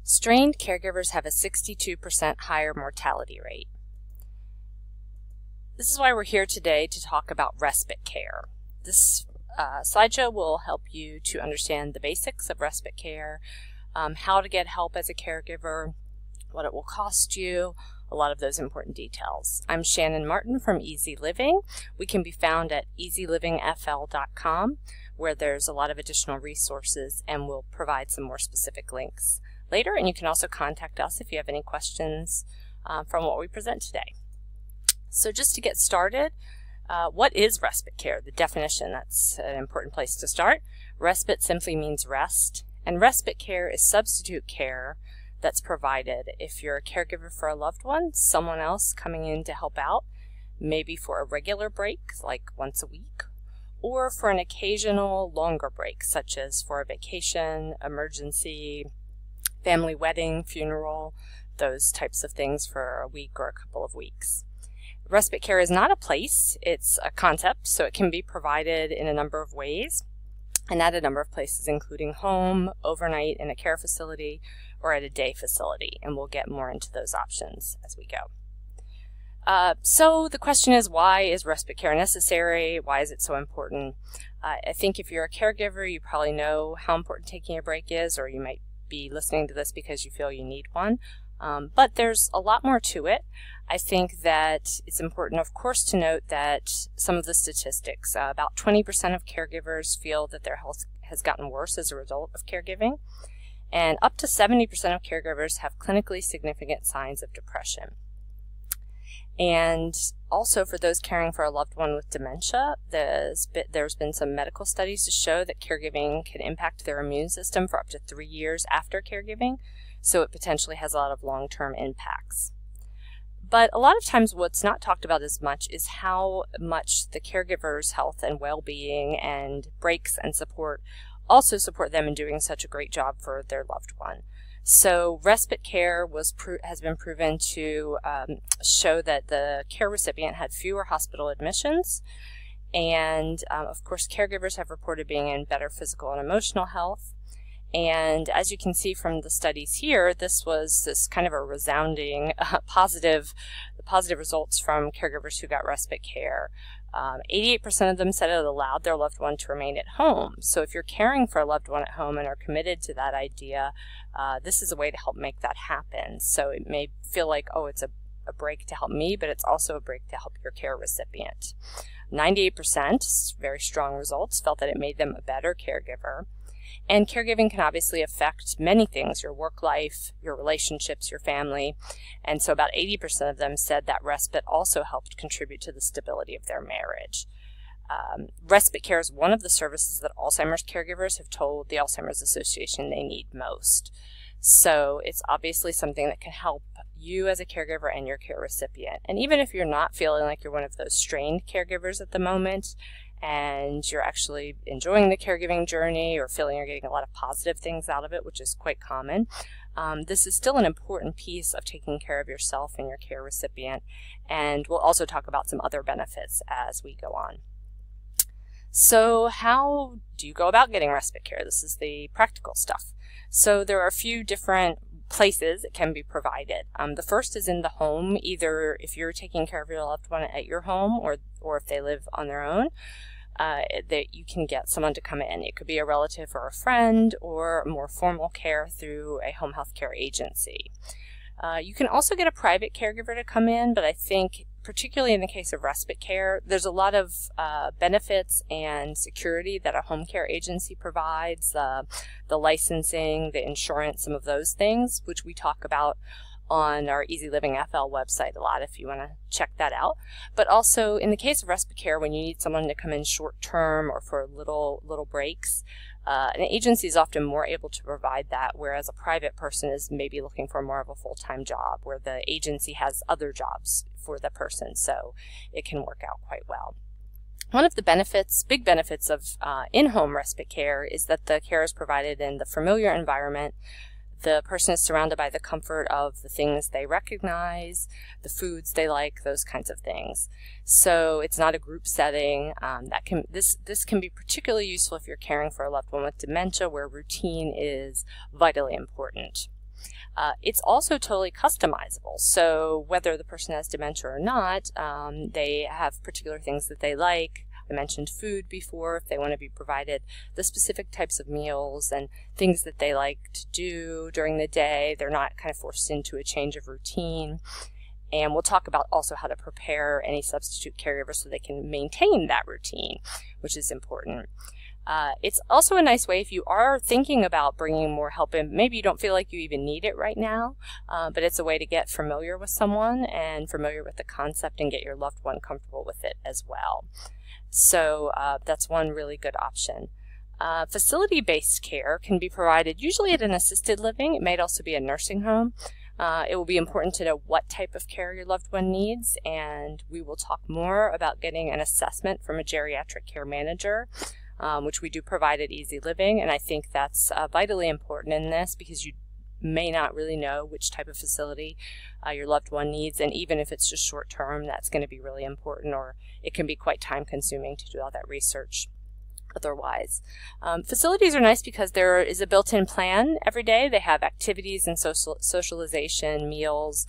Strained caregivers have a 62% higher mortality rate. This is why we're here today to talk about respite care. This slideshow will help you to understand the basics of respite care, how to get help as a caregiver, what it will cost you, a lot of those important details. I'm Shannon Martin from Easy Living. We can be found at easylivingfl.com, where there's a lot of additional resources, and we'll provide some more specific links later. And you can also contact us if you have any questions from what we present today. So just to get started, what is respite care? The definition, that's an important place to start. Respite simply means rest, and respite care is substitute care that's provided if you're a caregiver for a loved one, someone else coming in to help out, maybe for a regular break, like once a week, or for an occasional longer break, such as for a vacation, emergency, family wedding, funeral, those types of things for a week or a couple of weeks. Respite care is not a place, it's a concept, so it can be provided in a number of ways and at a number of places, including home, overnight in a care facility, or at a day facility, and we'll get more into those options as we go. So the question is, why is respite care necessary? Why is it so important? I think if you're a caregiver, you probably know how important taking a break is, or you might be listening to this because you feel you need one. But there's a lot more to it. I think that it's important, of course, to note that some of the statistics, about 20% of caregivers feel that their health has gotten worse as a result of caregiving, and up to 70% of caregivers have clinically significant signs of depression. And also for those caring for a loved one with dementia, there's been some medical studies to show that caregiving can impact their immune system for up to 3 years after caregiving, so it potentially has a lot of long-term impacts. But a lot of times what's not talked about as much is how much the caregiver's health and well-being and breaks and support also support them in doing such a great job for their loved one. So respite care has been proven to show that the care recipient had fewer hospital admissions, and of course caregivers have reported being in better physical and emotional health. And as you can see from the studies here, this kind of a resounding positive results from caregivers who got respite care. 88% of them said it allowed their loved one to remain at home. So if you're caring for a loved one at home and are committed to that idea, this is a way to help make that happen. So it may feel like, oh, it's a break to help me, but it's also a break to help your care recipient. 98%, very strong results, felt that it made them a better caregiver. And caregiving can obviously affect many things, your work life, your relationships, your family. And so about 80% of them said that respite also helped contribute to the stability of their marriage. Respite care is one of the services that Alzheimer's caregivers have told the Alzheimer's Association they need most. So it's obviously something that can help you as a caregiver and your care recipient. And even if you're not feeling like you're one of those strained caregivers at the moment, and you're actually enjoying the caregiving journey or feeling you're getting a lot of positive things out of it, which is quite common, this is still an important piece of taking care of yourself and your care recipient. And we'll also talk about some other benefits as we go on. So how do you go about getting respite care? This is the practical stuff. So there are a few different places it can be provided. The first is in the home, either if you're taking care of your loved one at your home or if they live on their own, that you can get someone to come in. It could be a relative or a friend, or more formal care through a home health care agency. You can also get a private caregiver to come in, but I think particularly in the case of respite care, there's a lot of benefits and security that a home care agency provides, the licensing, the insurance, some of those things, which we talk about on our Easy Living FL website a lot if you want to check that out. But also in the case of respite care, when you need someone to come in short term or for little breaks, an agency is often more able to provide that, whereas a private person is maybe looking for more of a full-time job where the agency has other jobs for the person, so it can work out quite well. One of the big benefits of in-home respite care is that the care is provided in the familiar environment. The person is surrounded by the comfort of the things they recognize, the foods they like, those kinds of things. So it's not a group setting. This can be particularly useful if you're caring for a loved one with dementia, where routine is vitally important. It's also totally customizable, so whether the person has dementia or not, they have particular things that they like. I mentioned food before, if they want to be provided the specific types of meals and things that they like to do during the day. They're not kind of forced into a change of routine. And we'll talk about also how to prepare any substitute caregivers so they can maintain that routine, which is important. It's also a nice way if you are thinking about bringing more help in. Maybe you don't feel like you even need it right now, but it's a way to get familiar with someone and familiar with the concept and get your loved one comfortable with it as well. So that's one really good option. Facility-based care can be provided usually at an assisted living. It might also be a nursing home. It will be important to know what type of care your loved one needs, and we will talk more about getting an assessment from a geriatric care manager, which we do provide at Easy Living, and I think that's vitally important in this because you may not really know which type of facility your loved one needs, and even if it's just short term, that's going to be really important, or it can be quite time consuming to do all that research otherwise. Facilities are nice because there is a built-in plan every day. They have activities and socialization, meals,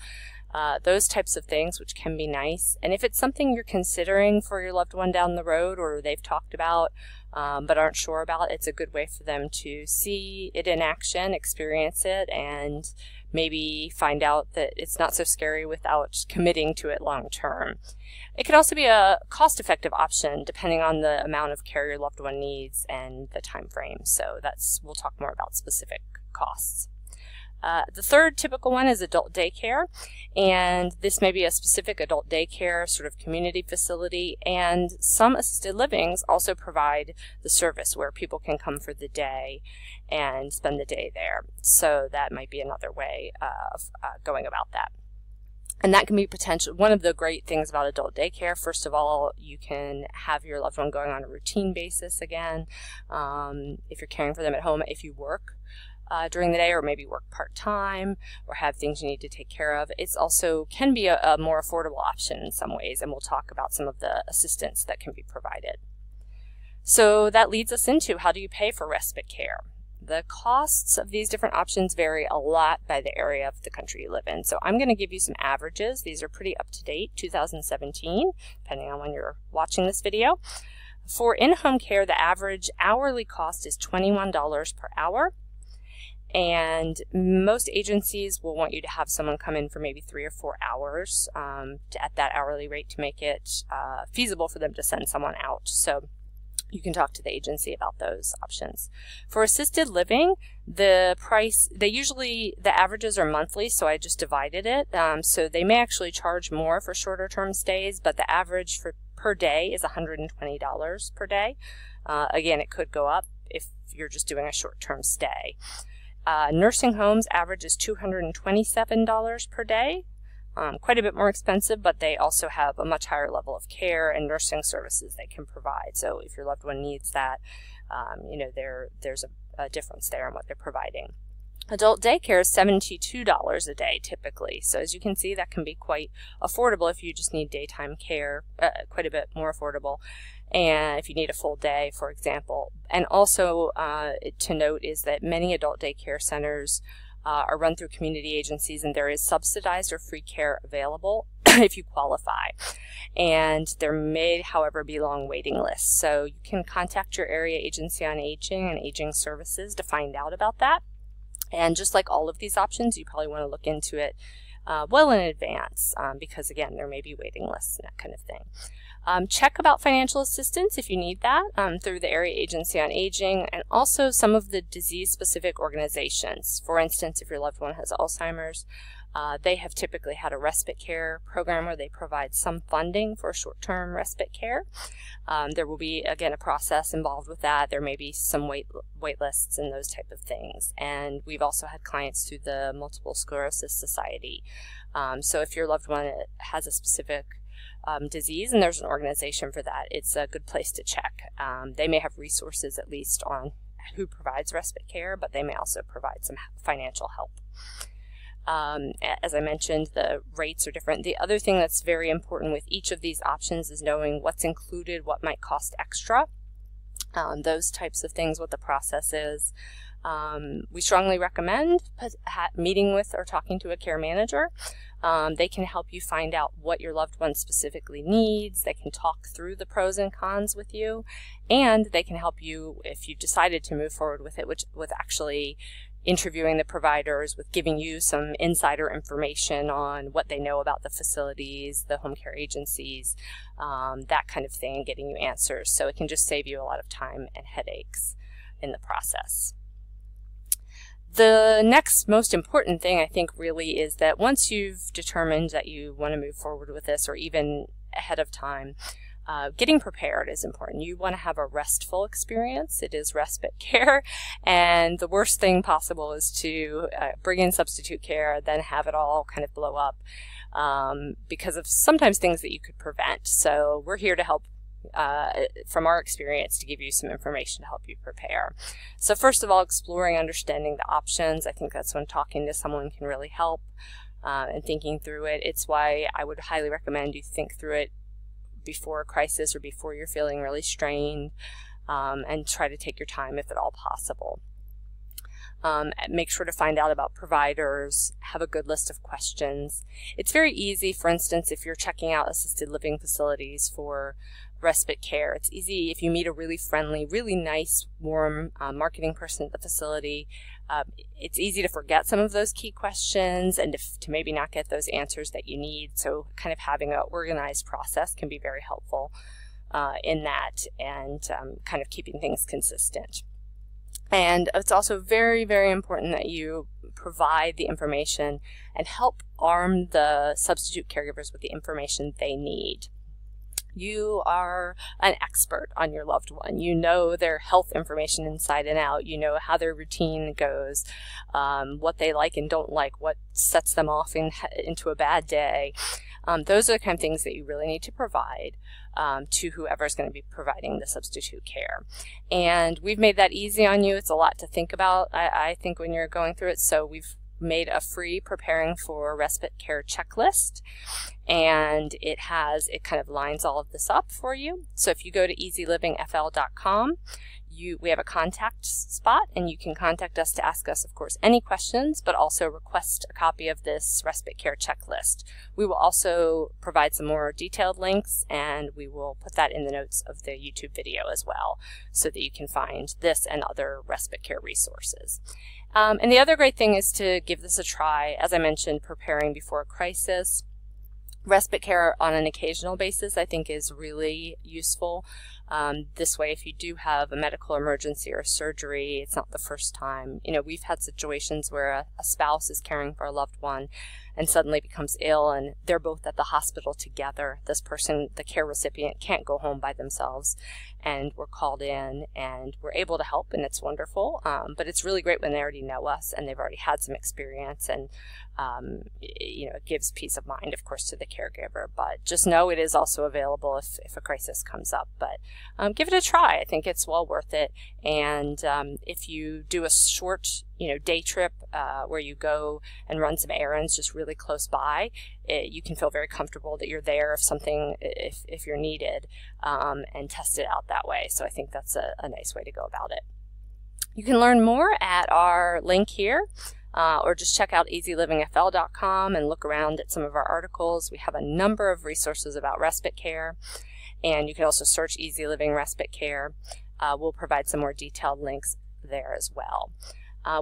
those types of things, which can be nice. And if it's something you're considering for your loved one down the road or they've talked about but aren't sure about, it's a good way for them to see it in action, experience it, and maybe find out that it's not so scary without committing to it long term. It could also be a cost-effective option depending on the amount of care your loved one needs and the time frame. So we'll talk more about specific costs. The third typical one is adult daycare, and this may be a specific adult daycare sort of community facility, and some assisted livings also provide the service where people can come for the day and spend the day there. So that might be another way of going about that. And that can be one of the great things about adult daycare. First of all, you can have your loved one going on a routine basis again. If you're caring for them at home, if you work during the day or maybe work part-time or have things you need to take care of, it's also can be a more affordable option in some ways, and we'll talk about some of the assistance that can be provided. So that leads us into, how do you pay for respite care? The costs of these different options vary a lot by the area of the country you live in. So I'm going to give you some averages. These are pretty up to date, 2017, depending on when you're watching this video. For in-home care, the average hourly cost is $21 per hour. And most agencies will want you to have someone come in for maybe 3 or 4 hours at that hourly rate to make it feasible for them to send someone out. So you can talk to the agency about those options. For assisted living, the averages are monthly, so I just divided it. So they may actually charge more for shorter term stays, but the average per day is $120 per day. Again, it could go up if you're just doing a short term stay. Nursing homes average is $227 per day. Quite a bit more expensive, but they also have a much higher level of care and nursing services they can provide. So if your loved one needs that, there's a difference there in what they're providing. Adult daycare is $72 a day typically. So as you can see, that can be quite affordable if you just need daytime care, quite a bit more affordable. And if you need a full day, for example. And also to note is that many adult daycare centers are run through community agencies, and there is subsidized or free care available if you qualify. And there may, however, be long waiting lists. So you can contact your area agency on aging and aging services to find out about that. And just like all of these options, you probably want to look into it well in advance because, again, there may be waiting lists and that kind of thing. Check about financial assistance if you need that through the Area Agency on Aging, and also some of the disease-specific organizations. For instance, if your loved one has Alzheimer's, they have typically had a respite care program where they provide some funding for short-term respite care. There will be, again, a process involved with that. There may be some wait lists and those type of things. And we've also had clients through the Multiple Sclerosis Society. So if your loved one has a specific disease and there's an organization for that, it's a good place to check. They may have resources at least on who provides respite care, but they may also provide some financial help. As I mentioned, the rates are different. The other thing that's very important with each of these options is knowing what's included, what might cost extra, those types of things, what the process is. We strongly recommend meeting with or talking to a care manager. They can help you find out what your loved one specifically needs. They can talk through the pros and cons with you, and they can help you if you've decided to move forward with it, with actually interviewing the providers, with giving you some insider information on what they know about the facilities, the home care agencies, that kind of thing, and getting you answers. So it can just save you a lot of time and headaches in the process. The next most important thing, I think, really is that once you've determined that you want to move forward with this, or even ahead of time, getting prepared is important. You want to have a restful experience. It is respite care, and the worst thing possible is to bring in substitute care, then have it all kind of blow up because of sometimes things that you could prevent. So we're here to help from our experience to give you some information to help you prepare. So first of all, exploring, understanding the options. I think that's when talking to someone can really help, and thinking through it. It's why I would highly recommend you think through it before a crisis or before you're feeling really strained, and try to take your time if at all possible. Make sure to find out about providers, have a good list of questions. It's very easy, for instance, if you're checking out assisted living facilities for respite care, it's easy if you meet a really friendly, really nice, warm marketing person at the facility. It's easy to forget some of those key questions and to maybe not get those answers that you need. So kind of having an organized process can be very helpful in that, and kind of keeping things consistent. And it's also very, very important that you provide the information and help arm the substitute caregivers with the information they need. You are an expert on your loved one. You know their health information inside and out. You know how their routine goes, what they like and don't like, what sets them off into a bad day. Those are the kind of things that you really need to provide to whoever's going to be providing the substitute care. And we've made that easy on you. It's a lot to think about, I think, when you're going through it. So we've made a free Preparing for Respite Care checklist, and it kind of lines all of this up for you. So if you go to easylivingfl.com, we have a contact spot, and you can contact us to ask us, of course, any questions, but also request a copy of this respite care checklist. We will also provide some more detailed links, and we will put that in the notes of the YouTube video as well, so that you can find this and other respite care resources. And the other great thing is to give this a try. As I mentioned, preparing before a crisis. Respite care on an occasional basis, I think, is really useful. This way, if you do have a medical emergency or surgery, it's not the first time. You know, we've had situations where a spouse is caring for a loved one and suddenly becomes ill, and they're both at the hospital together. This person, the care recipient, can't go home by themselves, and we're called in and we're able to help, and it's wonderful. But it's really great when they already know us and they've already had some experience, and you know, it gives peace of mind, of course, to the caregiver. But just know it is also available if a crisis comes up. But give it a try. I think it's well worth it. And if you do a short, day trip where you go and run some errands just really close by, you can feel very comfortable that you're there if you're needed, and test it out that way. So I think that's a nice way to go about it. You can learn more at our link here, or just check out easylivingfl.com and look around at some of our articles. We have a number of resources about respite care, and you can also search Easy Living Respite Care. We'll provide some more detailed links there as well.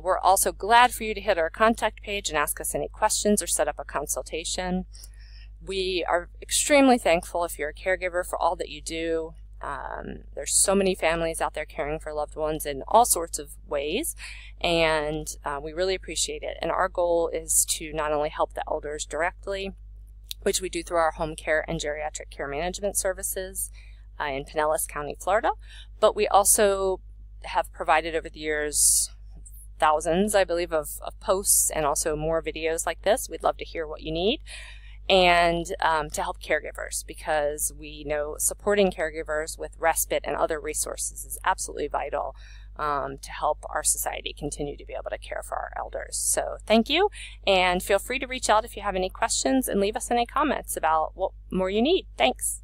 We're also glad for you to hit our contact page and ask us any questions or set up a consultation. We are extremely thankful if you're a caregiver for all that you do. There's so many families out there caring for loved ones in all sorts of ways, and we really appreciate it. And our goal is to not only help the elders directly, which we do through our home care and geriatric care management services in Pinellas County, Florida, but we also have provided over the years thousands, I believe, of posts and also more videos like this. We'd love to hear what you need, and to help caregivers, because we know supporting caregivers with respite and other resources is absolutely vital to help our society continue to be able to care for our elders. So thank you, and feel free to reach out if you have any questions and leave us any comments about what more you need. Thanks.